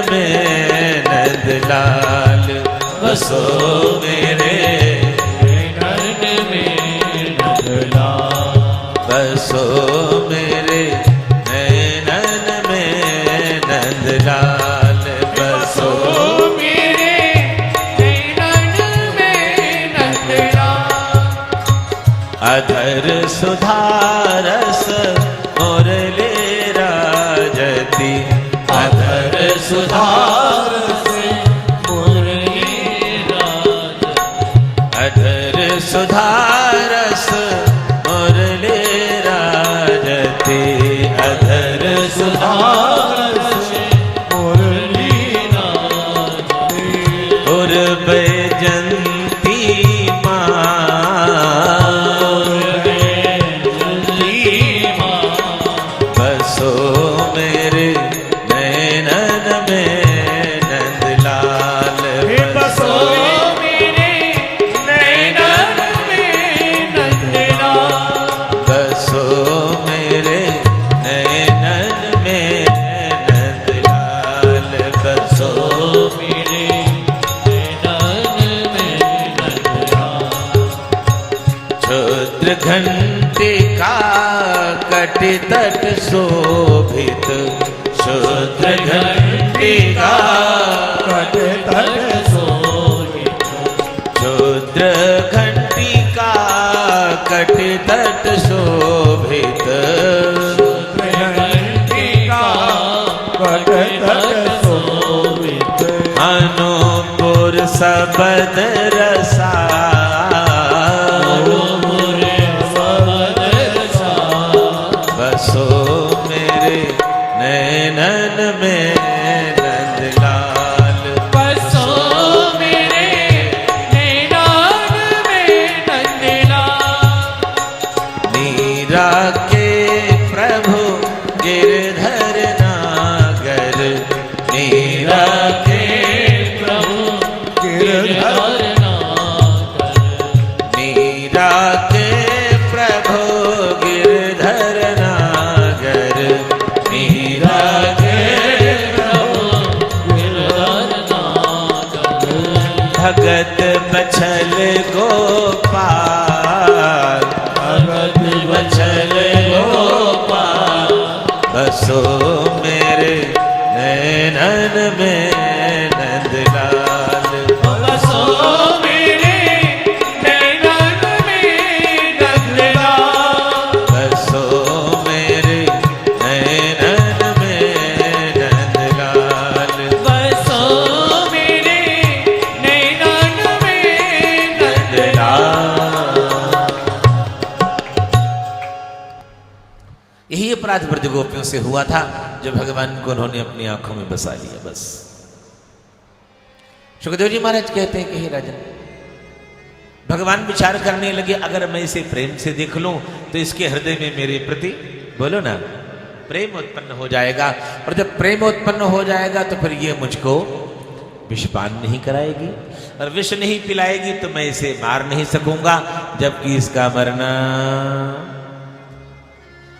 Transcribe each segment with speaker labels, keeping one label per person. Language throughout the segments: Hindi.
Speaker 1: में नंदलाल बसो मेरे नैनन में नंदलाल बसो मेरे नैनन में नंदलाल बसो मेरे नैनन में नंदलाल अधर सुधारस मुरली राजती अधर सुधारस मुरली राजती अधर सुधारस मुरली राजती अधर सुधारस मुरली राजती और बैजंती बसो मेरे नैनन में नंदलाल बसो मेरे नैनन में नंदलाल बसो मेरे नैनन में नंदलाल बसो मेरे नैनन में नंदलाल क्षुद्र घंटिका कटि तट शोभित क्षुद्र घंटिका कटि तट शोभित क्षुद्र घंटिका कटि तट शोभित क्षुद्र घंटिका कटि तट शोभित अनुपुर सबद रसा बसो मेरे नैनन में नंदलाल बसो मेरे नैनन में नंदलाल मीरा के प्रभु गिरधर नागर मीरा के प्रभु गिरधर नागर मीरा के प्रभु गिरधर नागर मीरा के प्रभु गिरधर नागर भगत बछल गोपाल भगत बछल गोपाल बसो मेरे नैनन में नंदलाल बसो मेरे नैनन में नंदलाल बसो मेरे नैनन में नंदलाल बसो मेरे नैनन में नंदलाल। यही अपराध ब्रज गोपियों से हुआ था जो भगवान को उन्होंने अपनी आंखों में बसा लिया। बस सुखदेव जी महाराज कहते हैं कि हे राजन, भगवान विचार करने लगे अगर मैं इसे प्रेम से देख लूं तो इसके हृदय में मेरे प्रति बोलो ना प्रेम उत्पन्न हो जाएगा, और जब प्रेम उत्पन्न हो जाएगा तो फिर ये मुझको विषपान नहीं कराएगी और विष नहीं पिलाएगी तो मैं इसे मार नहीं सकूंगा, जबकि इसका मरना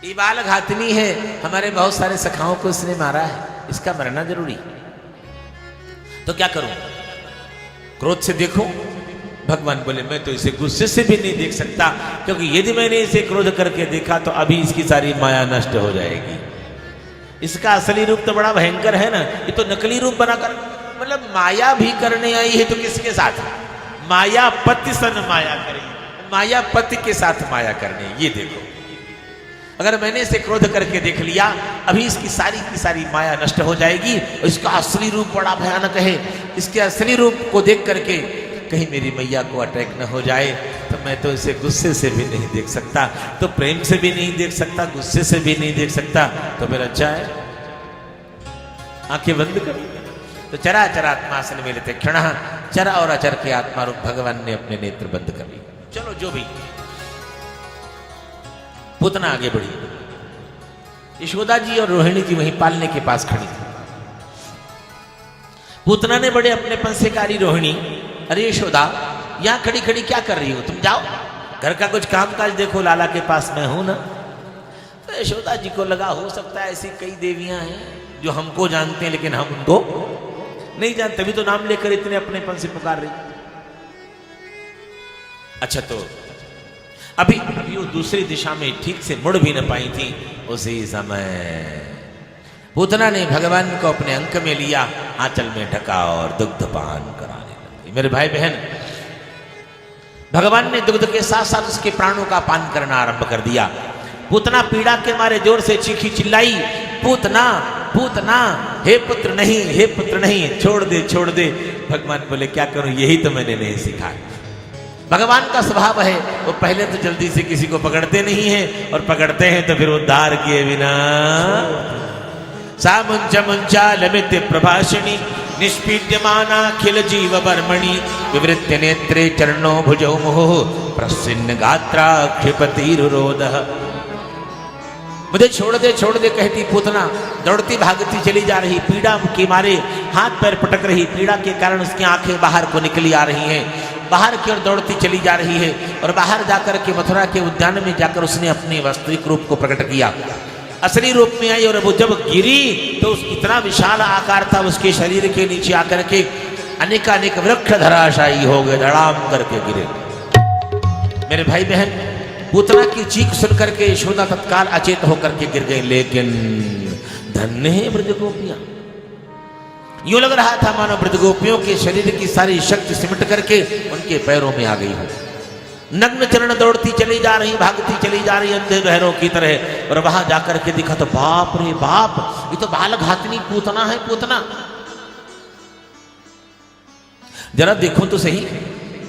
Speaker 1: ये बाल घातनी है। हमारे बहुत सारे सखाओं को इसने मारा है, इसका मरना जरूरी। तो क्या करूं? क्रोध से देखूं? भगवान बोले मैं तो इसे गुस्से से भी नहीं देख सकता, क्योंकि यदि मैंने इसे क्रोध करके देखा तो अभी इसकी सारी माया नष्ट हो जाएगी। इसका असली रूप तो बड़ा भयंकर है ना, ये तो नकली रूप बनाकर मतलब माया भी करने आई है। तो किसके साथ? मायापति सन माया करेगी, मायापति के साथ माया करने। ये देखो, अगर मैंने इसे क्रोध करके देख लिया अभी इसकी सारी माया नष्ट हो जाएगी, और इसका असली रूप बड़ा भयानक है। इसके असली रूप को देख करके कहीं मेरी मैया को अटैक न हो जाए, तो मैं तो इसे गुस्से से भी नहीं देख सकता, तो प्रेम से भी नहीं देख सकता, गुस्से से भी नहीं देख सकता। तो फिर अच्छा है आंखें बंद कर। तो चराचरात्मासन में लेते क्षण चर और अचर के आत्मा रूप भगवान ने अपने नेत्र बंद कर लिए। चलो जो भी, पूतना आगे बढ़ी। यशोदा जी और रोहिणी जी वहीं पालने के पास खड़ी थी। पूतना ने बड़े अपनेपन से कहा, रोहिणी अरे यशोदा यहां खड़ी खड़ी क्या कर रही हो, तुम जाओ घर का कुछ काम काज देखो, लाला के पास मैं हूं ना। तो यशोदा जी को लगा हो सकता है ऐसी कई देवियां हैं जो हमको जानते हैं लेकिन हम उनको नहीं जानते, तभी तो नाम लेकर इतने अपनेपन से पुकार रही। अच्छा, तो अभी वो दूसरी दिशा में ठीक से मुड़ भी न पाई थी। उसी समय पूतना ने भगवान को अपने अंक में लिया, आंचल में ढका और दुग्ध पान कराने लगी। मेरे भाई बहन, भगवान ने दुग्ध के साथ साथ उसके प्राणों का पान करना आरंभ कर दिया। पूतना पीड़ा के मारे जोर से चीखी चिल्लाई, पूतना पूतना, हे पुत्र नहीं, हे पुत्र नहीं, छोड़ दे छोड़ दे। भगवान बोले क्या करूं, यही तो मैंने नहीं सीखा। भगवान का स्वभाव है, वो पहले तो जल्दी से किसी को पकड़ते नहीं हैं, और पकड़ते हैं तो फिर उद्धार किए बिना। सा मुंचा मुंचा लमित प्रभाषिणी निष्पीड्यमाना खिल जीव बर्मणि विवृत्य नेत्रे चरणों भुजौ मुहुः प्रसिन्न गात्रा क्षिपतिरुरोधः। मुझे छोड़ दे कहती पूतना, दौड़ती भागती चली जा रही, पीड़ा के मारे हाथ पैर पटक रही, पीड़ा के कारण उसकी आंखें बाहर को निकली आ रही हैं, बाहर की ओर दौड़ती चली जा रही है। और बाहर जाकर के मथुरा के उद्यान में जाकर उसने अपने वास्तविक रूप को प्रकट किया, असली रूप में आई। और वो जब गिरी तो इतना विशाल आकार था उसके शरीर के नीचे आकर के अनेकानेक वृक्ष धराशायी हो गए, धड़ाम करके गिरे। मेरे भाई बहन, पूतना की चीख सुन करके यशोदा तत्काल अचेत होकर के गिर गई। लेकिन धन्य है ब्रजगोपियां, यूं लग रहा था मानो ब्रजगोपियों के शरीर की सारी शक्ति सिमट करके उनके पैरों में आ गई हो। नग्न चरण दौड़ती चली जा रही, भागती चली जा रही अंधे बहरों की तरह। और वहां जाकर के दिखा तो बाप रे बाप, ये तो बाल घातनी पूतना है। पूतना जरा देखो तो सही,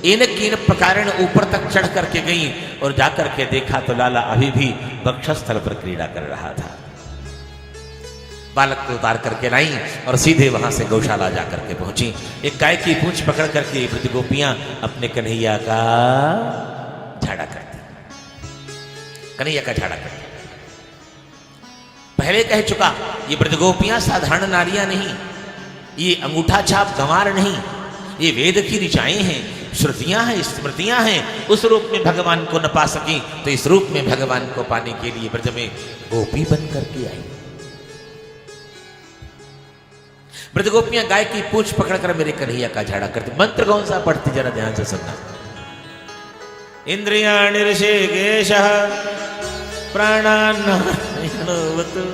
Speaker 1: इन कीन प्रकारण ऊपर तक चढ़ करके गई और जाकर के देखा तो लाला अभी भी वक्षस्थल पर क्रीड़ा कर रहा था। बालक को उतार करके लाई और सीधे वहां से गौशाला जाकर के पहुंची। एक गाय की पूंछ पकड़ करके ब्रजगोपियां अपने कन्हैया का झाड़ा करती, कन्हैया का झाड़ा करती। पहले कह चुका, ये ब्रजगोपियां साधारण नारियां नहीं, ये अंगूठा छाप गंवार नहीं, ये वेद की ऋचाएं हैं, श्रुतियां हैं, स्मृतियां हैं। उस रूप में भगवान को न पा सकी तो इस रूप में भगवान को पाने के लिए ब्रज में गोपी बन करके आई। ब्रजगोपियां गाय की पूंछ पकड़कर मेरे कन्हैया का झाड़ा करती। मंत्र कौन सा पढ़ती, जरा ध्यान से सुनना। इंद्रियाणि ऋषिकेशः प्राणान्नारायणोऽवतु।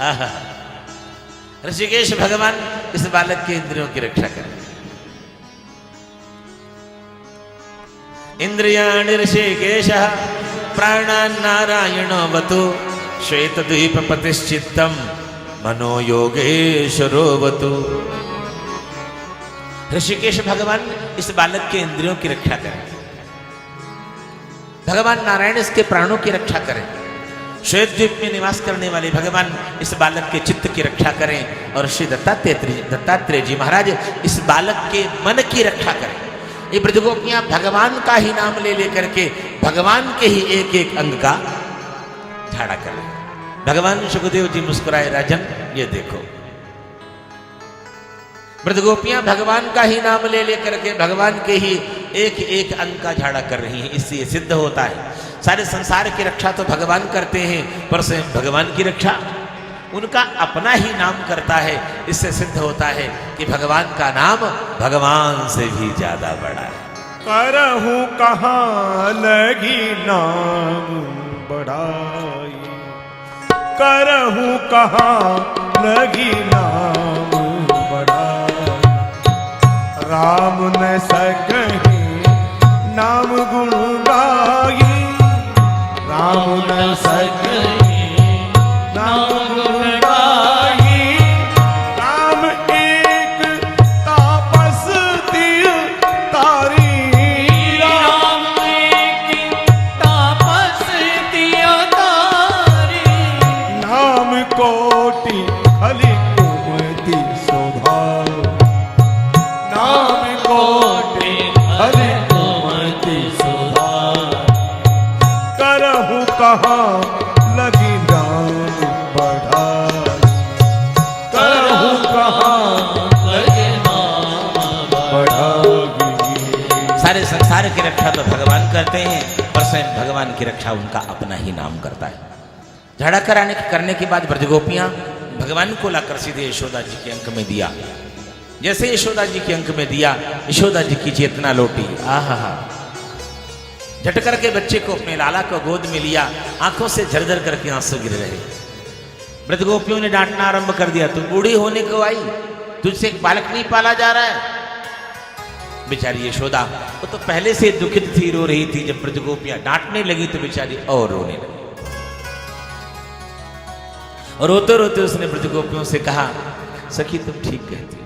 Speaker 1: आहा, ऋषिकेश भगवान इस बालक के इंद्रियों की रक्षा करें। इंद्रियाणि ऋषिकेशः प्राणान्नारायणोऽवतु श्वेतद्वीपपतिश्चित्तम् मनो योगेश्वरोऽवतु। ऋषिकेश भगवान इस बालक के इंद्रियों की रक्षा करें। भगवान नारायण इसके प्राणों की रक्षा करें। श्वेत द्वीप में निवास करने वाले भगवान इस बालक के चित्त की रक्षा करें। और श्री दत्तात्रेय जी महाराज इस बालक के मन की रक्षा करें। ये ब्रजगोपियां भगवान का ही नाम ले लेकर के भगवान के ही एक एक अंग का झाड़ा करें। भगवान सुखदेव जी मुस्कुराए, राजन ये देखो, ब्रजगोपियां भगवान का ही नाम ले लेकर के भगवान के ही एक एक अंग का झाड़ा कर रही हैं। इससे ये सिद्ध होता है सारे संसार की रक्षा तो भगवान करते हैं, पर स्वयं भगवान की रक्षा उनका अपना ही नाम करता है। इससे सिद्ध होता है कि भगवान का नाम भगवान से भी ज्यादा बड़ा है।
Speaker 2: करहूं कहाँ लगी नाम बढ़ाई, करहूं कहाँ लगी नाम बढ़ाई। राम न सकही नाम गुण गाई, राम न सकही नाम गुण गाई। राम एक तापस दिय तारी,
Speaker 3: राम एक तापस दिय तारी।
Speaker 2: नाम कोटि खलि कुमति शोभा, नाम कोटि खलि कुमति शोभा। करहूं कहाँ लगी नाम बढ़ाई, करहूं कहाँ लगी नाम बढ़ाई।
Speaker 1: सारे संसार की रक्षा तो भगवान करते हैं, पर स्वयं भगवान की रक्षा उनका अपना ही नाम करता है। झाड़ा करने के बाद ब्रजगोपियां भगवान को लाकर सीधे यशोदा जी के अंक में दिया। जैसे यशोदा जी के अंक में दिया, यशोदा जी की चेतना लौटी। आहा, झट करके बच्चे को अपने लाला को गोद में लिया, आंखों से झरझर करके आंसू गिर रहे। व्रत गोपियों ने डांटना आरंभ कर दिया, तू बूढ़ी होने को आई, तुझसे एक बालक नहीं पाला जा रहा है। बेचारी यशोदा वो तो पहले से दुखित थी, रो रही थी। जब व्रत गोपियां डांटने लगी तो बेचारी और रोने लगी। और रोते रोते उसने व्रत गोपियों से कहा, सखी तुम ठीक कहती हो,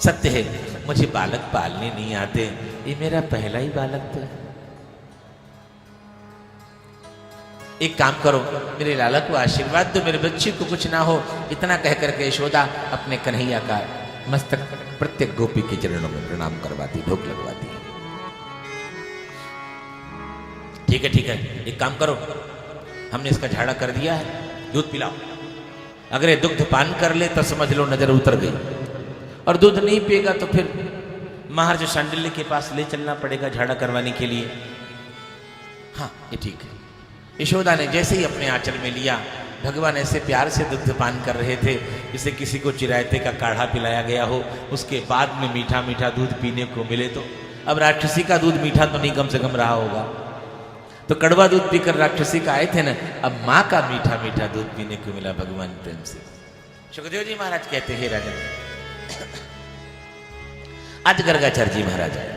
Speaker 1: सत्य है मुझे बालक पालने नहीं आते, ये मेरा पहला ही बालक तो है। एक काम करो, मेरे लाला को आशीर्वाद दो, मेरे बच्चे को कुछ ना हो। इतना कह करके यशोदा अपने कन्हैया का मस्तक प्रत्येक गोपी के चरणों में प्रणाम करवाती, ढोक लगवाती। ठीक है ठीक है, एक काम करो, हमने इसका झाड़ा कर दिया है, दूध पिलाओ। अगर ये दुग्ध पान कर ले तो समझ लो नजर उतर गई, और दूध नहीं पिएगा तो फिर महाराज शांडिल्य के पास ले चलना पड़ेगा झाड़ा करवाने के लिए। हाँ ये ठीक है। यशोदा ने जैसे ही अपने आंचल में लिया, भगवान ऐसे प्यार से दुग्ध पान कर रहे थे जिसे किसी को चिरायते का काढ़ा पिलाया गया हो, उसके बाद में मीठा मीठा दूध पीने को मिले। तो अब राक्षसी का दूध मीठा तो नहीं कम से कम रहा होगा, तो कड़वा दूध पीकर राक्षसी का आए थे ना, अब माँ का मीठा मीठा दूध पीने को मिला भगवान प्रेम से। सुखदेव जी महाराज कहते हैं, राजा आज गर्गाचार्य जी महाराज आए।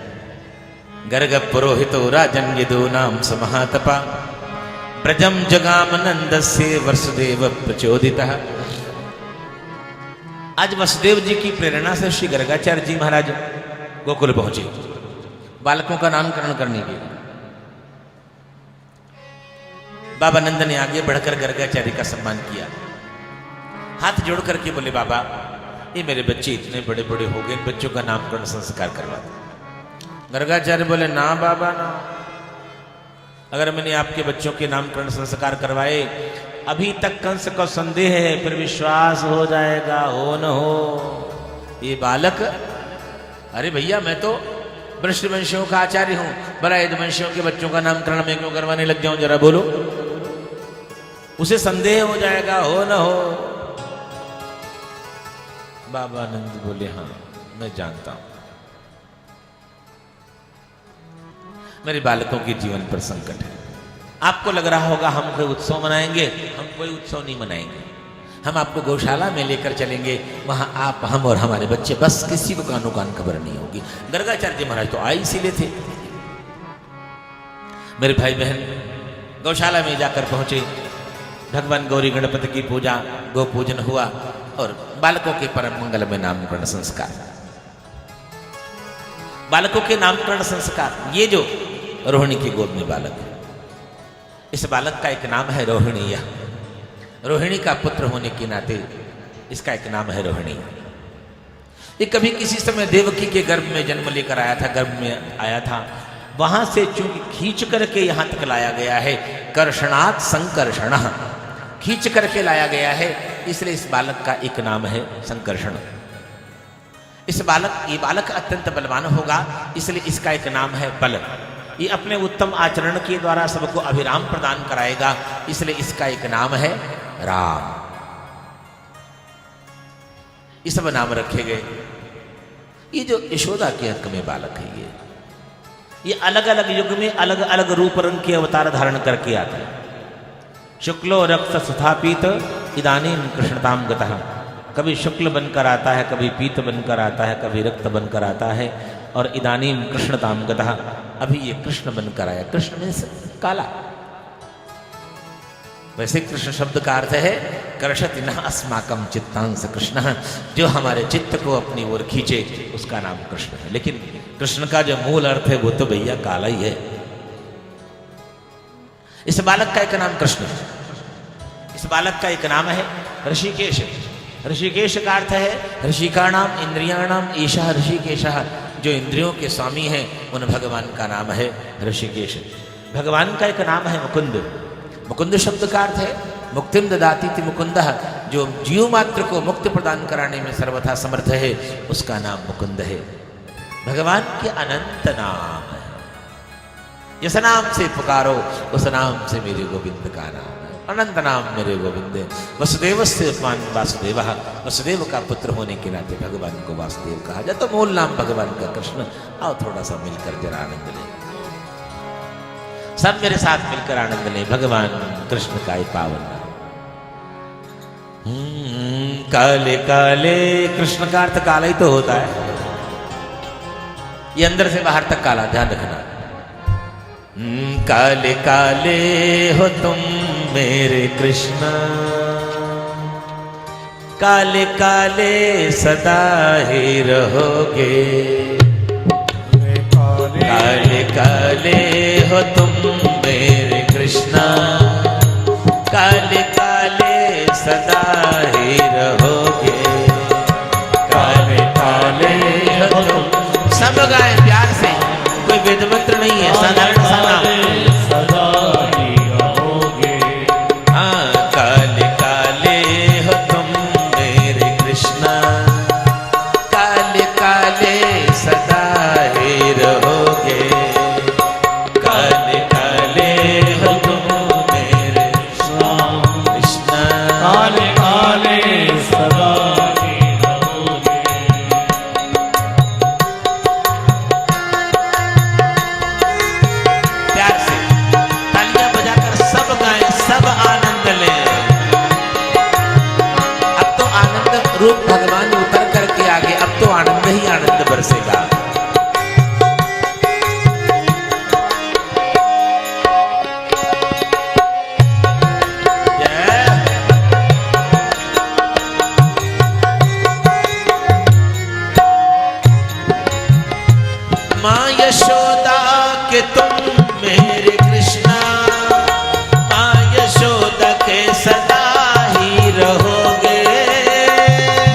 Speaker 1: गर्ग पुरोहितो राजन यदो नाम समहातपा ब्रजम जगाम नंदस्य वसुदेव प्रचोदितः। आज वसुदेव जी की प्रेरणा से श्री गर्गाचार्य जी महाराज गोकुल पहुंचे बालकों का नामकरण करने के लिए। बाबा नंद ने आगे बढ़कर गर्गाचार्य का सम्मान किया, हाथ जोड़ करके बोले, बाबा ये मेरे बच्चे इतने बड़े बड़े हो गए, इन बच्चों का नामकरण संस्कार करवा दो। गर्गाचार्य बोले, ना बाबा ना, अगर मैंने आपके बच्चों के नामकरण संस्कार करवाए, अभी तक कंस को संदेह है, फिर विश्वास हो जाएगा, हो न हो ये बालक। अरे भैया मैं तो वृष्ण वंशियों का आचार्य हूं, बड़ा यदुवंशियों के बच्चों का नामकरण मैं क्यों करवाने लग जाऊं, जरा बोलो। उसे संदेह हो जाएगा, हो न हो। बाबा नंद बोले, हाँ मैं जानता हूं, मेरे बालकों के जीवन पर संकट है। आपको लग रहा होगा हम कोई उत्सव मनाएंगे, हम कोई उत्सव नहीं मनाएंगे। हम आपको गौशाला में लेकर चलेंगे, वहां आप, हम और हमारे बच्चे, बस किसी को कानो कान खबर नहीं होगी। गर्गाचार्य जी महाराज तो आए इसीलिए थे। मेरे भाई बहन गौशाला में जाकर पहुंचे, भगवान गौरी गणपति की पूजा, गौ पूजन हुआ और बालकों के परम मंगल में नामकरण संस्कार। बालकों के नामकरण संस्कार, ये जो रोहिणी की गोद में बालक है, इस बालक का एक नाम है रोहिणी। रोहिणी का पुत्र होने के नाते इसका एक नाम है रोहिणी। ये कभी किसी समय देवकी के गर्भ में जन्म लेकर आया था, गर्भ में आया था, वहां से चूंकि खींच करके यहां तक लाया गया है, कर्षणात् संकर्षण, खींच करके लाया गया है, इसलिए इस बालक का एक नाम है संकर्षण। ये बालक अत्यंत बलवान होगा, इसलिए इसका एक नाम है बल। ये अपने उत्तम आचरण के द्वारा सबको अभिराम प्रदान कराएगा, इसलिए इसका एक नाम है राम। ये सब नाम रखे गए। ये जो यशोदा के अंक में बालक है, ये अलग अलग युग में अलग अलग रूप रंग के अवतार धारण करके आता है। शुक्लो रक्त सुथापीत इदानीं कृष्णताम गतः, कभी शुक्ल बनकर आता है, कभी पीत बनकर आता है, कभी रक्त बनकर आता है, और इदानीं कृष्णताम गतः, अभी ये कृष्ण बनकर आया। कृष्ण मीन्स काला। वैसे कृष्ण शब्द का अर्थ है कर्षति न अस्माकं चित्तांश कृष्ण, जो हमारे चित्त को अपनी ओर खींचे उसका नाम कृष्ण है। लेकिन कृष्ण का जो मूल अर्थ है वो तो भैया काला ही है। इस बालक का एक नाम कृष्ण है। इस बालक का एक नाम है ऋषिकेश। ऋषिकेश का अर्थ है ऋषिकाणाम इंद्रियाणाम ईशः ऋषिकेशः, जो इंद्रियों के स्वामी हैं उन भगवान का नाम है ऋषिकेश। भगवान का एक नाम है मुकुंद। मुकुंद शब्द का अर्थ है मुक्तिम ददाति मुकुंदः, जो जीव मात्र को मुक्ति प्रदान कराने में सर्वथा समर्थ है, उसका नाम मुकुंद है। भगवान के अनंत नाम है। जिस नाम से पुकारो उस नाम से मेरे गोविंद का नाम है। अनंत नाम मेरे गोविंद। वसुदेव से मान वासुदेव, वसुदेव का पुत्र होने के नाते भगवान को वासुदेव कहा जाए। तो मूल नाम भगवान का कृष्ण। आओ थोड़ा सा मिलकर जरा आनंद ले, सब मेरे साथ मिलकर आनंद ले भगवान कृष्ण का ये पावन नाम। काले काले, कृष्ण का अर्थ काला ही तो होता है, ये अंदर से बाहर तक काला, ध्यान रखना। काले काले हो तुम मेरे कृष्ण, काले काले सदा ही रहोगे। काले काले हो तुम मेरे कृष्ण, काले काले सदा ही रहोगे। काले काले हो तुम, सब गाए प्यार से, कोई वेद मंत्र नहीं है, साधारण सा नाम।
Speaker 2: सदा ही रहोगे।
Speaker 1: हाँ, काले काले हो तुम मेरे कृष्णा, काले काले सदा ही रहोगे। काले काले हो तुम मेरे कृष्णा,
Speaker 2: काले काले सदा ही रहोगे।
Speaker 1: प्यार से तालियां बजाकर सब गाएं, सब आनंद लें। अब तो आनंद रूप भगवान उतर करके आगे, अब तो आनंद ही आनंद बरसेगा। माँ यशोदा के तुम मेरे कृष्णा, माँ यशोदा के सदा ही रहोगे।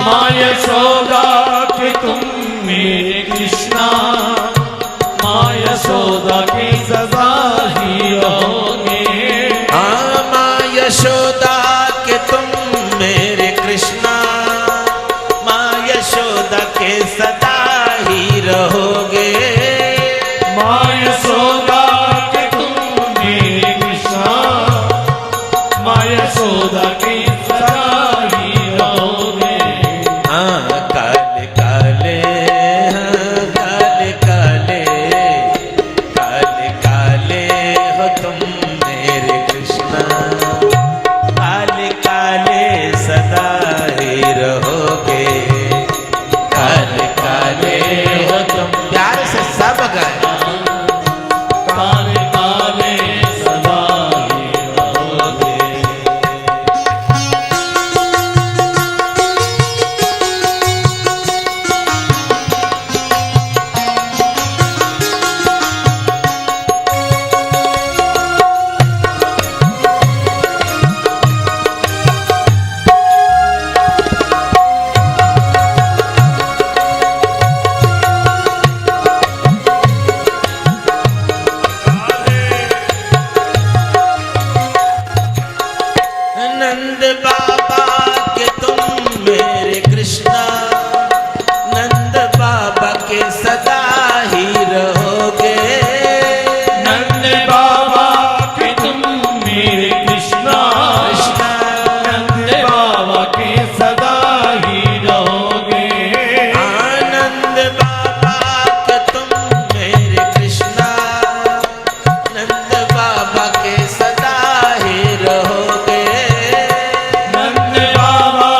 Speaker 2: माँ यशोदा के तुम मेरे कृष्णा, माँ यशोदा के सदा ही रहोगे।
Speaker 1: हाँ, माँ यशोदा के तुम मेरे कृष्णा, माँ यशोदा के सदा ही रहोगे।
Speaker 2: माँ यशोदा के तुम मेरे कृष्णा, माँ यशोदा के सदा ही रहोगे।
Speaker 1: हाँ, काले काले, हाँ, काले काले, काले काले हो तुम मेरे कृष्णा, काले काले सदा ही रहोगे। काले काले हो तुम, प्यार से सब गाए।
Speaker 2: काले काले सदा ही रहोगे।
Speaker 1: नंद बाबा के तुम मेरे कृष्णा, नंद बाबा के सदा ही रहोगे।
Speaker 2: नंद बाबा के तुम मेरे कृष्णा,
Speaker 1: कृष्णा,
Speaker 2: नंद बाबा के सदा ही रहोगे।
Speaker 1: आनंद बाबा के तुम मेरे कृष्णा, नंद बाबा के सदा ही रहोगे।
Speaker 2: नंद बाबा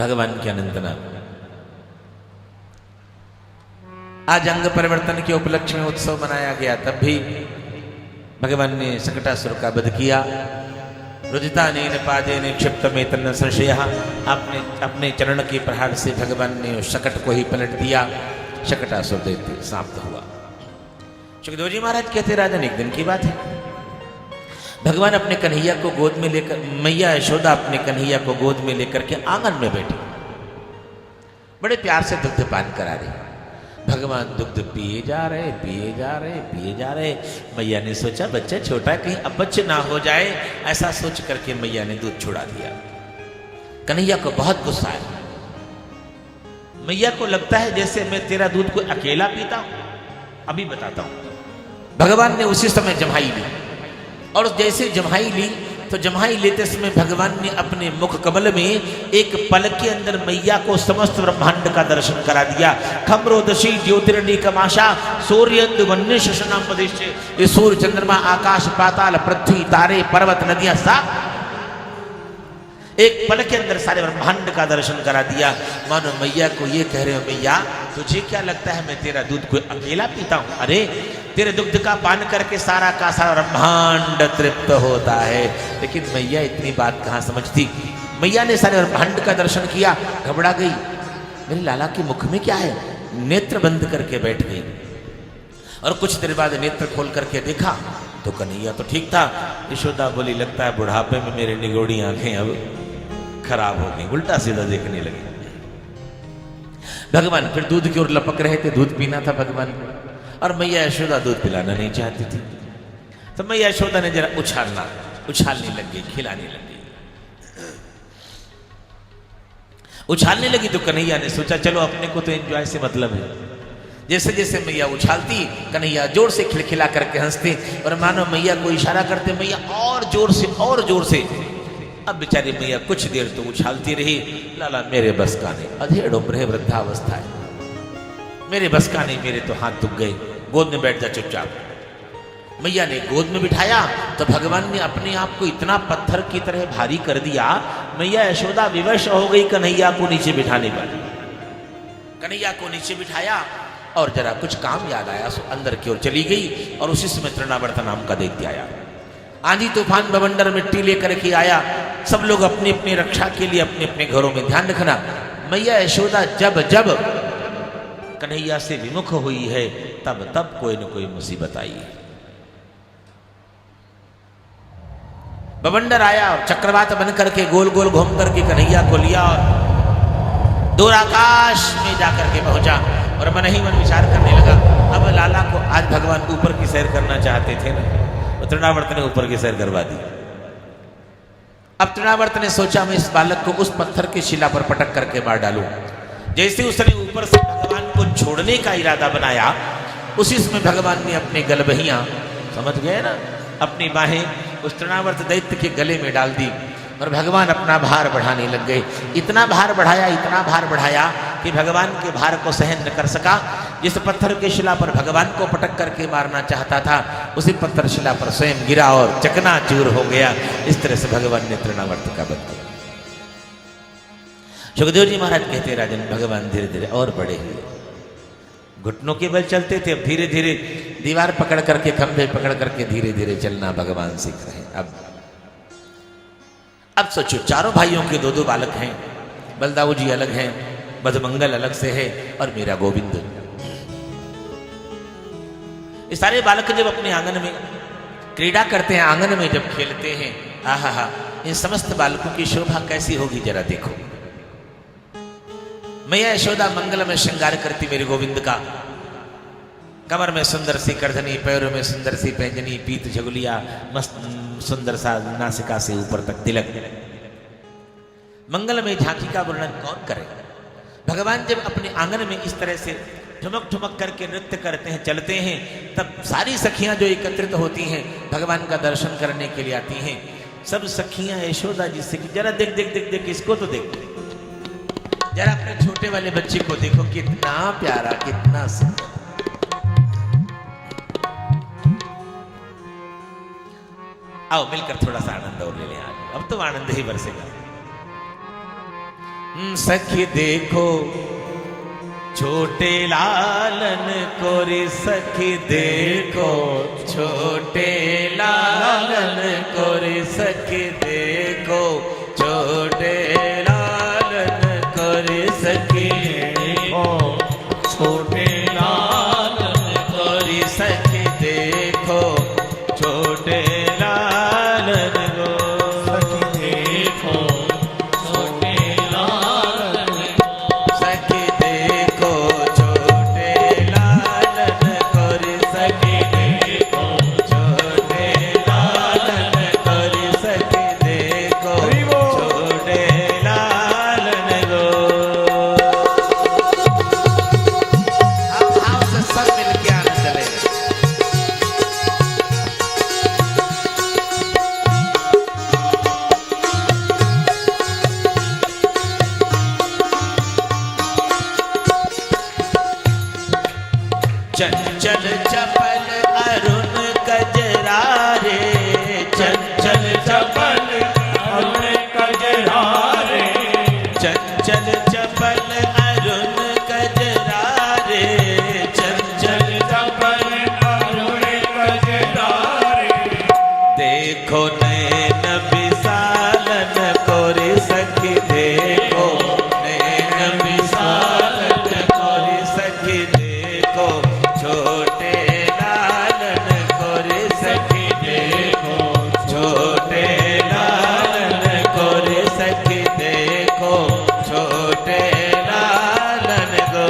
Speaker 1: भगवान के अनंत नाम। आज अंग परिवर्तन के उपलक्ष्य में उत्सव मनाया गया, तब भी भगवान ने शकटासुर का वध किया। रुदितानेन पादेन क्षिप्तमे तन्न संशयः, आपने अपने चरण के प्रहार से भगवान ने उस शकट को ही पलट दिया। शकटासुर दैत्य समाप्त हुआ। सुखदेव जी महाराज कहते राजन, एक दिन की बात है, भगवान अपने कन्हैया को गोद में लेकर, मैया यशोदा अपने कन्हैया को गोद में लेकर के आंगन में बैठी, बड़े प्यार से दुग्ध पान करा रही। भगवान दुग्ध पिए जा रहे, पिए जा रहे, पिए जा रहे। मैया ने सोचा बच्चा छोटा, कहीं अपच ना हो जाए, ऐसा सोच करके मैया ने दूध छुड़ा दिया। कन्हैया को बहुत गुस्सा आया। मैया को लगता है जैसे मैं तेरा दूध को अकेला पीता हूं। अभी बताता हूं। भगवान ने उसी समय जम्हाई ली, और जैसे जम्हाई ली तो जम्हाई लेते समय भगवान ने अपने मुख कमल में एक पल के अंदर मैया को समस्त ब्रह्मांड का दर्शन करा दिया। खम्रोदशी ज्योतिर्निकमाशा सूर्यंदु वन्य शशनाम प्रदेश, ये सूर्य चंद्रमा आकाश पाताल पृथ्वी तारे पर्वत नदियां सब एक पल के अंदर सारे ब्रह्मांड का दर्शन करा दिया। मानो मैया को ये कह रहे हो, मैया तुझे क्या लगता है मैं तेरा दूध को अकेला पीता हूं? अरे तेरे दुग्ध का पान करके सारा का सारा ब्रह्मांड तृप्त होता है। लेकिन मैया इतनी बात कहां समझती। मैया ने सारे ब्रह्मांड का दर्शन किया, घबरा गई। मेरे लाला के मुख में क्या है? नेत्र बंद करके बैठ गई, और कुछ देर बाद नेत्र खोल करके देखा तो कन्हैया तो ठीक था। यशोदा बोली, लगता है बुढ़ापे में मेरी निगोड़ी आंखें अब खराब हो गई, उल्टा सीधा देखने लगी। भगवान फिर दूध की ओर लपक रहे थे, दूध पीना था भगवान को, और मैया यशोदा दूध पिलाना नहीं चाहती थी। तो मैया यशोदा ने जरा उछालने लग गई, खिलाने लग गई। उछालने लगी तो कन्हैया ने सोचा चलो अपने को तो एंजॉय से मतलब है। जैसे जैसे मैया उछालती, कन्हैया जोर से खिलखिला करके हंसते, और मानो मैया को इशारा करते, मैया और जोर से और जोर से। अब बेचारी मैया कुछ देर तो उछालती रही। लाला मेरे बस का नहीं, अधेड़ उम्र है, वृद्धावस्था है, मेरे बस का नहीं, मेरे तो हाथ दुख गए, गोद में बैठ जा चुपचाप। मैया ने गोद में बिठाया तो भगवान ने अपने आप को इतना पत्थर की तरह भारी कर दिया, मैया यशोदा विवश हो गई कन्हैया को नीचे बिठाने पर। कन्हैया को नीचे बिठाया और जरा कुछ काम याद आया, सो अंदर की ओर चली गई, और उसी समय तृणावर्त नाम का दैत्य आया। आंधी तूफान बवंडर मिट्टी लेकर के आया। सब लोग अपनी अपनी रक्षा के लिए अपने अपने घरों में ध्यान रखना। मैया यशोदा जब जब कन्हैया से विमुख हुई है, तब तब कोई न कोई मुसीबत आई है। बवंडर आया और चक्रवात बन करके गोल गोल घूम करके कन्हैया को लिया और दूर आकाश में जाकर के पहुंचा, और मन ही मन विचार करने लगा। अब लाला को आज भगवान ऊपर की सैर करना चाहते थे ना, तो तृणावर्त ने ऊपर की सैर करवा दी। अब तृणावर्त ने सोचा मैं इस बालक को उस पत्थर की शिला पर पटक करके मार डालूं। जैसे उसने ऊपर से भगवान को छोड़ने का इरादा बनाया, उसी समय भगवान ने अपने गलबहियां, समझ गए ना, अपनी बाहें उस तृणावर्त दैत्य के गले में डाल दी, और भगवान अपना भार बढ़ाने लग गए। इतना भार बढ़ाया कि भगवान के भार को सहन न कर सका। जिस पत्थर की शिला पर भगवान को पटक करके मारना चाहता था, उसी पत्थर शिला पर स्वयं गिरा और चकनाचूर हो गया। इस तरह से भगवान ने तृणावर्त का वध किया। सुखदेव जी महाराज कहते राजन, भगवान धीरे धीरे और बड़े हुए, घुटनों के बल चलते थे, अब धीरे धीरे दीवार पकड़ करके, खंभे पकड़ करके धीरे धीरे चलना भगवान सीख रहे हैं। अब सोचो, चारों भाइयों के दो दो बालक हैं, बलदाऊ जी अलग हैं, मधुमंगल अलग से है, और मेरा गोविंद। ये सारे बालक जब अपने आंगन में क्रीड़ा करते हैं, आंगन में जब खेलते हैं, आहा, इन समस्त बालकों की शोभा कैसी होगी जरा देखो। मैया यशोदा मंगल में श्रृंगार करती मेरे गोविंद का, कमर में सुंदर सी करधनी, पैरों में सुंदर सी पैंजनी, पीत झगुलिया, मस्त सुंदर सा नासिका से ऊपर तक तिलक। मंगल में झांकी का वर्णन कौन करे। भगवान जब अपने आंगन में इस तरह से ठुमक ठुमक करके नृत्य करते हैं, चलते हैं, तब सारी सखियां जो एकत्रित होती हैं भगवान का दर्शन करने के लिए आती हैं। सब सखियां यशोदा जी से कि जरा देख देख देख देख, इसको तो देख, जरा अपने छोटे वाले बच्चे को देखो, कितना प्यारा, कितना सुंदर। आओ मिलकर थोड़ा सा आनंद और ले लें आज, अब तो आनंद ही बरसेगा। सखी देखो छोटे लालन को रे सखी देखो छोटे लालन को रे सखी देखो छोटे लालन को रे सखी
Speaker 2: देखो छोटे लालन
Speaker 1: को रे सखी देखो छोटे लालन को
Speaker 2: सखी देखो छोटे लालन
Speaker 1: सखी देखो छोटे लालन को रे सखी देखो छोटे लालन को रे सखी देखो छोटे लालन को। अब भाव से सब मिलके आने चलेगा। चंचल चपल अरुण कजरारे
Speaker 2: चंचल चपल अरुण कजरारे
Speaker 1: चंचल चपल अरुण कजरारे चंचल
Speaker 2: चल चपल अरुण कजरारे
Speaker 1: देखो नैन विशालन कोरी सखी देखो नैन विशालन कोरी सखी देखो छोटे लालन कोरी सखी देखो छोटे लालन कोरी सखी देखो छोटे लालन को।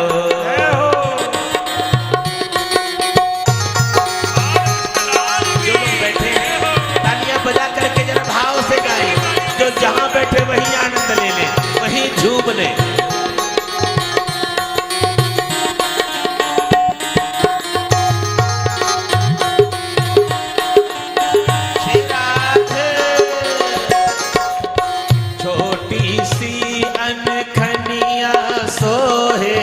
Speaker 1: जो लोग बैठे हैं, तालियां बजा करके जरा भाव से गाएं। जो जहां बैठे वहीं आनंद ले लें, वहीं झूम लें। श्री राधे। छोटी सी अनखनिया सोहे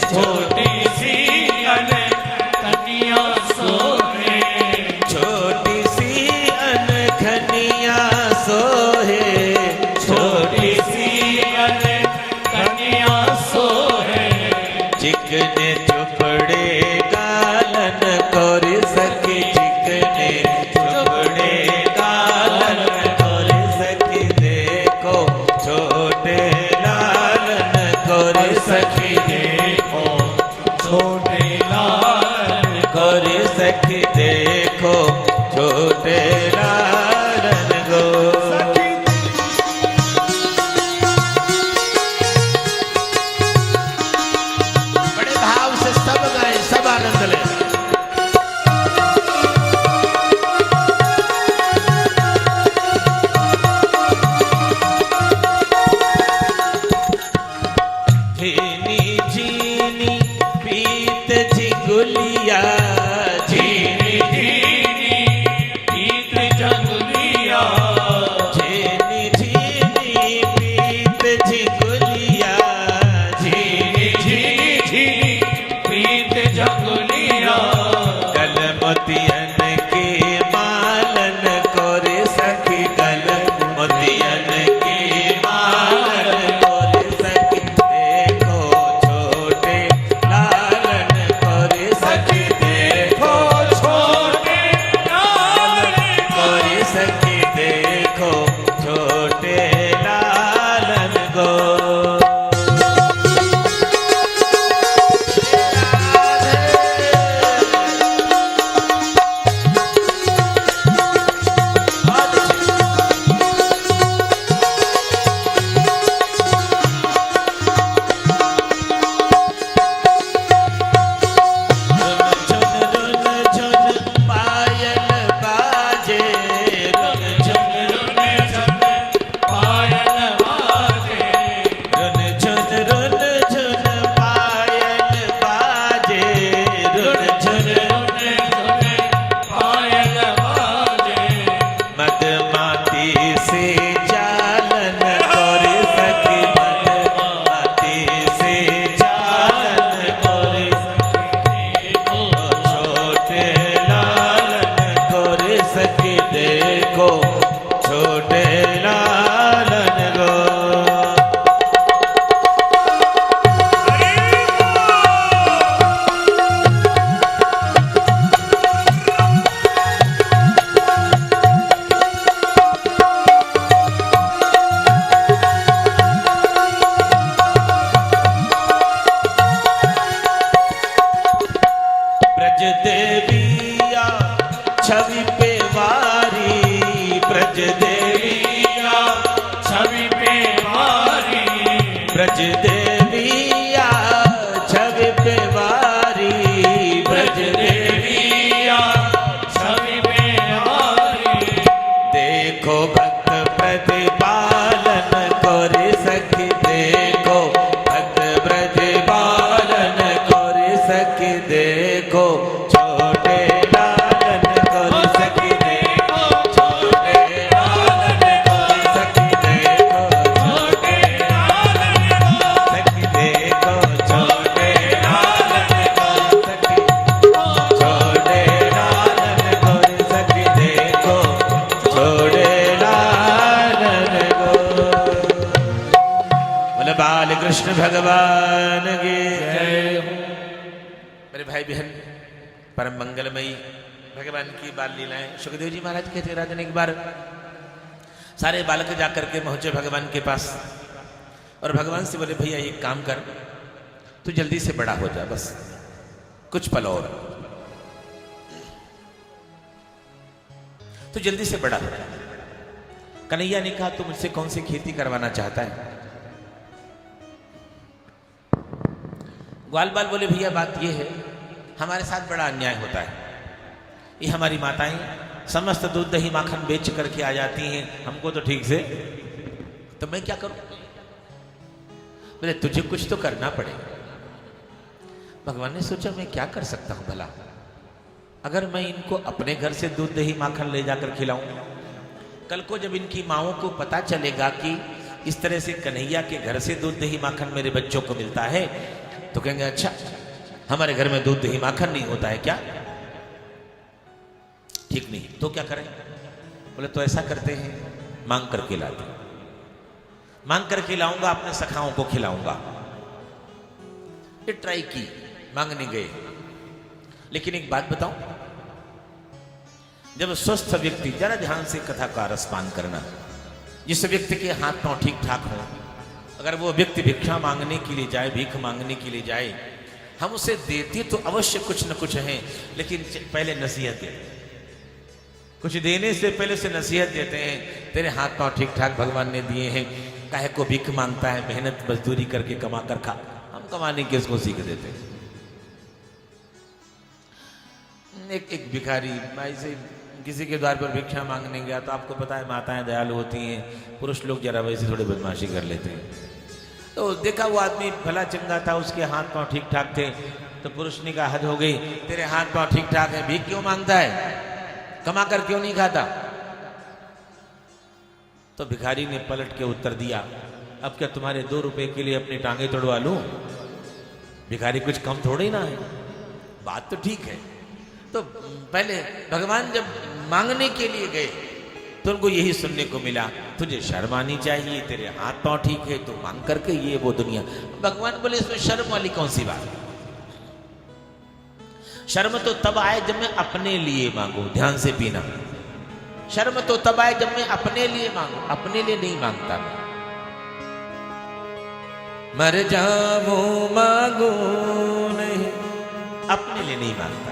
Speaker 2: छोटी सी कन्या सोहे
Speaker 1: छोटी सी अनखनिया सोहे
Speaker 2: छोटी सी कन्या सोहे
Speaker 1: चिकने चुपड़े गालन कोर सखी चिकने चुपड़े गालन कोर सखी देखो छोटे लालन कोर सखी
Speaker 2: देखो छोटे लालन
Speaker 1: कोर सखी देखो छोटे लालन को। बड़े भाव से सब गाएं, सब आनंद लें। धीनी ब्रज देविया छवि पे वारी, ब्रज देविया
Speaker 2: छवि बेहारी,
Speaker 1: देखो भक्त प्रतिपालन कोरे सखी, देखो भक्त प्रतिपालन कोरे सखी, देखो छोटे लालन कोरे सखी, देखो छोटे लालन कोरे सखी, देखो छोटे लालन सखी, देखो छोटे लालन कोरे सखी, छोटे लालन कोरे सखी, देखो छोटे लालन को। बोले बाल कृष्ण भगवान की जय। मेरे भाई बहन, परम मंगलमयी भगवान की बाल लीलाएं। सुखदेव जी महाराज कहते राजन, एक बार सारे बालक जाकर के पहुंचे भगवान के पास और भगवान से बोले भैया एक काम कर, तू जल्दी से बड़ा हो जा, बस कुछ पल और, तू जल्दी से बड़ा हो जा। कन्हैया ने कहा तू मुझसे कौन सी खेती करवाना चाहता है? ग्वाल बाल बोले भैया बात ये है, हमारे साथ बड़ा अन्याय होता है। ये हमारी माताएं समस्त दूध दही माखन बेच करके आ जाती हैं, हमको तो ठीक से, तो मैं क्या करूं? बोले तुझे कुछ तो करना पड़ेगा। भगवान ने सोचा मैं क्या कर सकता हूं भला? अगर मैं इनको अपने घर से दूध दही माखन ले जाकर खिलाऊं, कल को जब इनकी माओं को पता चलेगा कि इस तरह से कन्हैया के घर से दूध दही माखन मेरे बच्चों को मिलता है, तो कहेंगे अच्छा हमारे घर में दूध दही माखन नहीं होता है क्या? ठीक नहीं, तो क्या करें? बोले तो ऐसा करते हैं, मांग करके लाते, मांग करके लाऊंगा, अपने सखाओं को खिलाऊंगा। ये ट्राई की, मांगने गए। लेकिन एक बात बताऊं, जब स्वस्थ व्यक्ति, जरा ध्यान से कथा का रसपान करना, जिस व्यक्ति के हाथ पांव ठीक ठाक हो, अगर वो व्यक्ति भिक्षा मांगने के लिए जाए, भीख मांगने के लिए जाए, हम उसे देते तो अवश्य कुछ न कुछ हैं, लेकिन पहले नसीहत देते हैं। कुछ देने से पहले से नसीहत देते हैं, तेरे हाथ पांव ठीक ठाक भगवान ने दिए हैं, काहे को भीख मांगता है, मेहनत मजदूरी करके कमा कर खा। हम कमाने के इसको सीख देते हैं। एक भिखारी भाई से किसी के द्वार पर भिक्षा मांगने गया, तो आपको पता है माताएं दयालु होती हैं, पुरुष लोग जरा वैसे थोड़ी बदमाशी कर लेते हैं। तो देखा वो आदमी भला चंगा था, उसके हाथ पांव ठीक ठाक थे, तो पुरुष ने कहा हद हो गई, तेरे हाथ पांव ठीक ठाक है, भीख क्यों मांगता है, कमा कर क्यों नहीं खाता? तो भिखारी ने पलट के उत्तर दिया, अब क्या तुम्हारे 2 रुपए के लिए अपनी टांगे तोड़वा लूं? भिखारी कुछ कम थोड़ी ना है, बात तो ठीक है। तो पहले भगवान जब मांगने के लिए गए तो उनको यही सुनने को मिला, तुझे शर्म आनी चाहिए, तेरे हाथ पांव ठीक है तो मांग करके ये वो दुनिया। भगवान बोले इसमें शर्म वाली कौन सी बात? शर्म तो तब आए जब मैं अपने लिए मांगू। ध्यान से पीना, शर्म तो तब आए जब मैं अपने लिए मांगू, अपने लिए नहीं मांगता मैं। मर जाऊं मांगू नहीं, अपने लिए नहीं मांगता।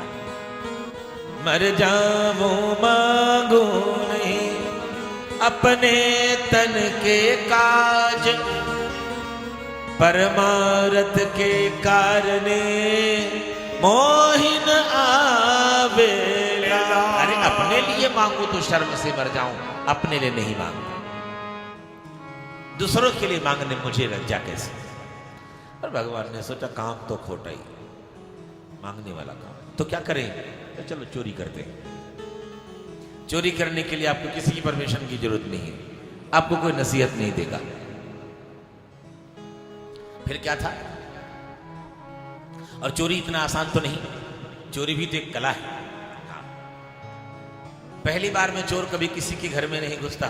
Speaker 1: मर जाऊं मांगू नहीं, अपने तन के काज परमारथ के कारणे मोहिन आवेला। अरे अपने लिए मांगू तो शर्म से मर जाऊं, अपने लिए नहीं मांगता। दूसरों के लिए मांगने मुझे लज्जा कैसे? और भगवान ने सोचा काम तो खोटा ही, मांगने वाला काम, तो क्या करें? तो चलो चोरी करते हैं। चोरी करने के लिए आपको किसी की परमिशन की जरूरत नहीं है, आपको कोई नसीहत नहीं देगा। फिर क्या था? और चोरी इतना आसान तो नहीं, चोरी भी तो एक कला है। पहली बार में चोर कभी किसी के घर में नहीं घुसता,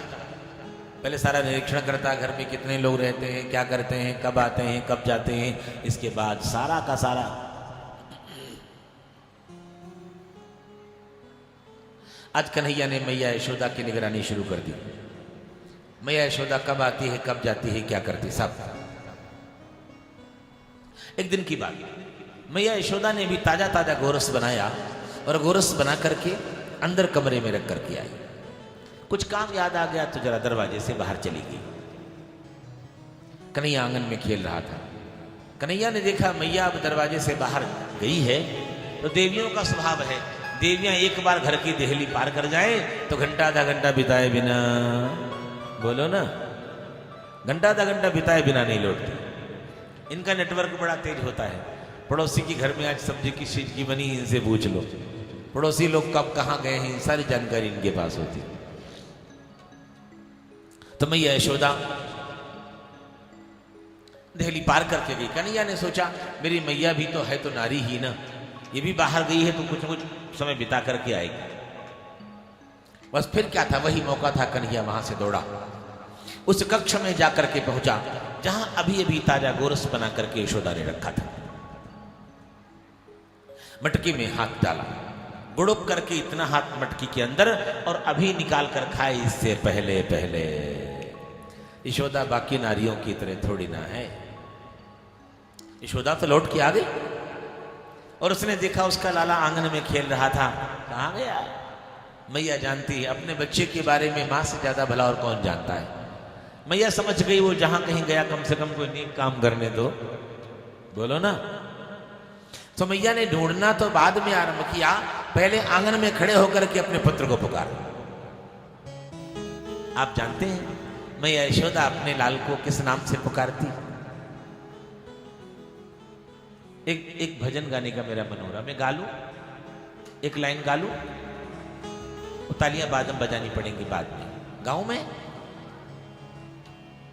Speaker 1: पहले सारा निरीक्षण करता, घर में कितने लोग रहते हैं, क्या करते हैं, कब आते हैं, कब जाते हैं, इसके बाद सारा का सारा। आज कन्हैया ने मैया यशोदा की निगरानी शुरू कर दी। मैया यशोदा कब आती है, कब जाती है, क्या करती, सब। एक दिन की बात, मैया यशोदा ने भी ताजा ताजा गोरस बनाया और गोरस बना करके अंदर कमरे में रख करके आई। कुछ काम याद आ गया तो जरा दरवाजे से बाहर चली गई। कन्हैया आंगन में खेल रहा था। कन्हैया ने देखा मैया अब दरवाजे से बाहर गई है, तो देवियों का स्वभाव है, देवियां एक बार घर की देहली पार कर जाए तो घंटा आधा घंटा बिताए बिना, बोलो ना, घंटा आधा घंटा बिताए बिना नहीं लौटती। इनका नेटवर्क बड़ा तेज होता है। पड़ोसी के घर में आज सब्जी किस चीज की बनी, इनसे पूछ लो। पड़ोसी लोग कब कहाँ गए हैं, सारी जानकारी इनके पास होती। तो मैया यशोदा देहली पार करके गई। कन्हैया ने सोचा मेरी मैया भी तो है तो नारी ही ना, ये भी बाहर गई है तो कुछ न कुछ समय बिता करके आएगी। बस फिर क्या था, वही मौका था। कन्हैया वहां से दौड़ा, उस कक्ष में जाकर के पहुंचा जहां अभी अभी ताजा गोरस बना करके यशोदा ने रखा था। मटकी में हाथ डाला, गुड़ुक करके इतना हाथ मटकी के अंदर, और अभी निकाल कर खाए इससे पहले पहले। यशोदा बाकी नारियों की तरह थोड़ी ना है। यशोदा तो लौट के आ गई और उसने देखा उसका लाला आंगन में खेल रहा था। कहाँ गया? मैया जानती है अपने बच्चे के बारे में, मां से ज्यादा भला और कौन जानता है। मैया समझ गई वो जहां कहीं गया कम से कम कोई नेक काम करने दो, बोलो ना। तो मैया ने ढूंढना तो बाद में आरंभ किया, पहले आंगन में खड़े होकर के अपने पुत्र को पुकारा। आप जानते हैं मैया यशोदा अपने लाल को किस नाम से पुकारती? एक भजन गाने का मेरा मन हो रहा, मैं गा लूं, एक लाइन गा लूं, तालियां बाद में बजानी पड़ेंगी बाद में। गाऊं मैं?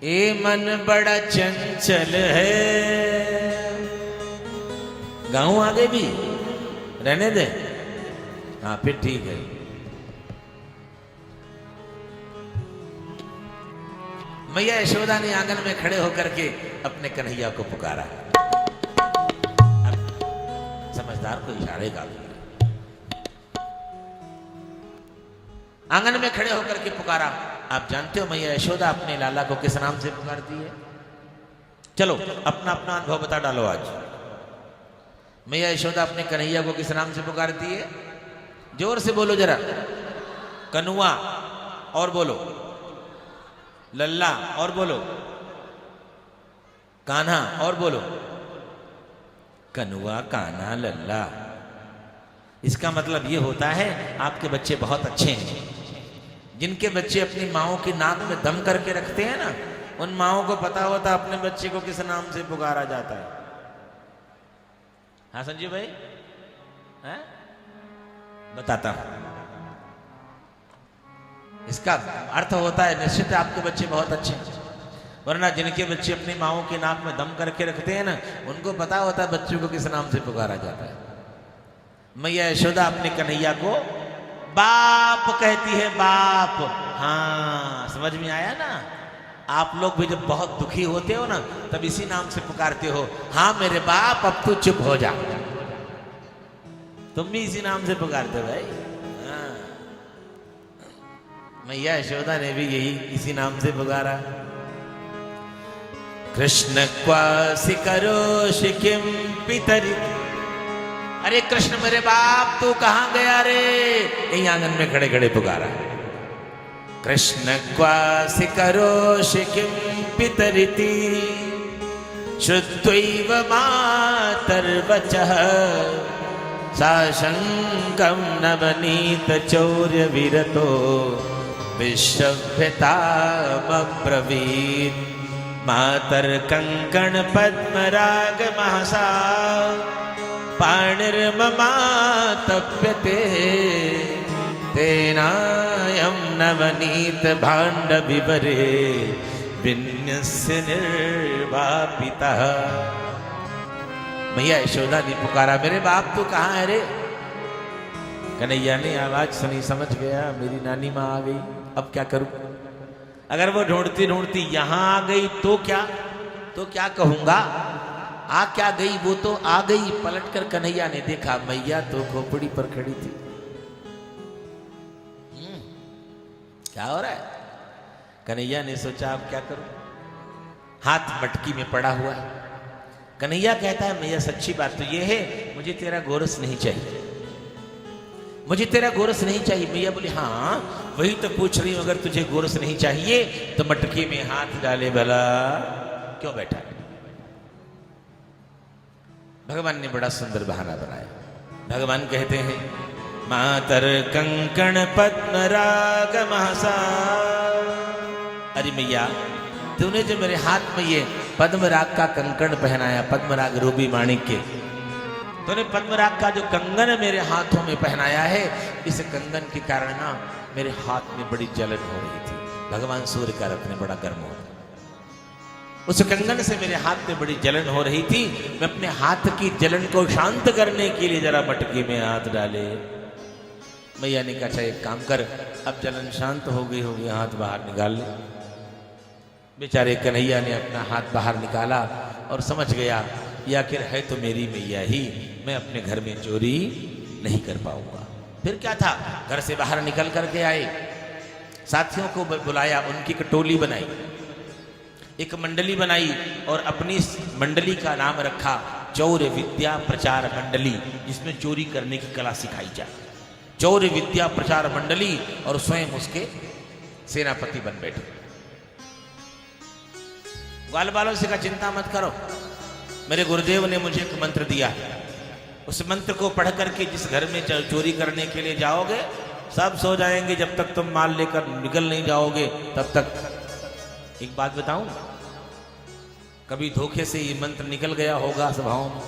Speaker 1: ए मन बड़ा चंचल है। गाऊं आगे भी? रहने दे? हाँ फिर ठीक है। मैया यशोदा ने आंगन में खड़े होकर के अपने कन्हैया को पुकारा। समझदार को इशारे गा दिए। आंगन में खड़े होकर के पुकारा। आप जानते हो मैया यशोदा अपने लाला को किस नाम से पुकारती है? चलो अपना अपना अनुभव बता डालो आज। मैया यशोदा अपने कन्हैया को किस नाम से पुकारती है? जोर से बोलो जरा। कनुआ, और बोलो। लल्ला, और बोलो। कान्हा, और बोलो। कनुआ, कान्हा, लल्ला। इसका मतलब ये होता है आपके बच्चे बहुत अच्छे हैं। जिनके बच्चे अपनी माओ की नाक में दम करके रखते हैं ना, उन माओ को पता होता अपने बच्चे को किस नाम से पुकारा जाता है। हाँ संजीव भाई, है? बताता हूं। इसका अर्थ होता है निश्चित आपके बच्चे बहुत अच्छे हैं, वरना जिनके बच्चे अपनी माओ के नाक में दम करके रखते हैं ना, उनको पता होता है बच्चों को किस नाम से पुकारा जाता है। मैया यशोदा अपने कन्हैया को बाप कहती है, बाप। हाँ समझ में आया ना? आप लोग भी जब बहुत दुखी होते हो ना, तब इसी नाम से पुकारते हो, हाँ मेरे बाप अब तू चुप हो जा। तुम भी इसी नाम से पुकारते हो भाई। हाँ। मैया यशोदा ने भी यही इसी नाम से पुकारा। कृष्ण क्वासि करोषि किम पितरि। अरे कृष्ण मेरे बाप तू कहां गया रे? यही आंगन में खड़े खड़े पुकारा। कृष्ण क्वासि करोषि किम पितरिति श्रुत्वैव मातर्वचः साशंकं नवनीत चौर्य विरतो विश्वभ्यतामब्रवीत् मातर्कङ्कण पद्मराग महसा पाणिर्ममातप्यते तेनायं नवनीत भाण्ड विवरे विन्यस्य निर्वापितः। मैया यशोदा ने पुकारा, मेरे बाप तू कहाँ है रे? कन्हैया ने आवाज सुनी, समझ गया मेरी नानी माँ आ गई, अब क्या करूं? अगर वो ढूंढती ढूंढती यहां आ गई तो क्या कहूंगा? आ क्या गई? वो तो आ गई। पलटकर कन्हैया ने देखा मैया तो खोपड़ी पर खड़ी थी। क्या हो रहा है? कन्हैया ने सोचा अब क्या करूं? हाथ मटकी में पड़ा हुआ है। कन्हैया कहता है मैया सच्ची बात तो ये है, मुझे तेरा गोरस नहीं चाहिए, मुझे तेरा गोरस नहीं चाहिए। मैया बोली हाँ वही तो पूछ रही हूं, अगर तुझे गोरस नहीं चाहिए तो मटकी में हाथ डाले भला। क्यों बैठा है? भगवान ने बड़ा सुंदर बहाना बनाया। भगवान कहते हैं मातर कंकण पद्मराग महसा। अरे मैया, तूने जो मेरे हाथ में ये पद्मराग का कंकण पहनाया, पद्मराग रूबी माणिक्य, तूने पद्मराग का जो कंगन मेरे हाथों में पहनाया है, इस कंगन के कारण ना मेरे हाथ में बड़ी जलन हो रही थी। भगवान सूर्य का रथ में बड़ा गर्म हो, उस कंगन से मेरे हाथ में बड़ी जलन हो रही थी। मैं अपने हाथ की जलन को शांत करने के लिए जरा मटके में हाथ डाले। मैया ने कहा, एक काम कर, अब जलन शांत हो गई होगी, हाथ बाहर निकाल ले। बेचारे कन्हैया ने अपना हाथ बाहर निकाला और समझ गया ये आखिर है तो मेरी मैया ही, मैं अपने घर में चोरी नहीं कर पाऊंगा। फिर क्या था, घर से बाहर निकल करके आए, साथियों को बुलाया, उनकी एक टोली बनाई, एक मंडली बनाई और अपनी मंडली का नाम रखा चौर विद्या प्रचार मंडली, जिसमें चोरी करने की कला सिखाई जाए। चौर विद्या प्रचार मंडली, और स्वयं उसके सेनापति बन बैठे। ग्वाल बालों से कहा, चिंता मत करो, मेरे गुरुदेव ने मुझे एक मंत्र दिया है, उस मंत्र को पढ़ करके जिस घर में चोरी करने के लिए जाओगे सब सो जाएंगे, जब तक तुम माल लेकर निकल नहीं जाओगे तब तक। एक बात बताऊं, कभी धोखे से ये मंत्र निकल गया होगा सभाओं में?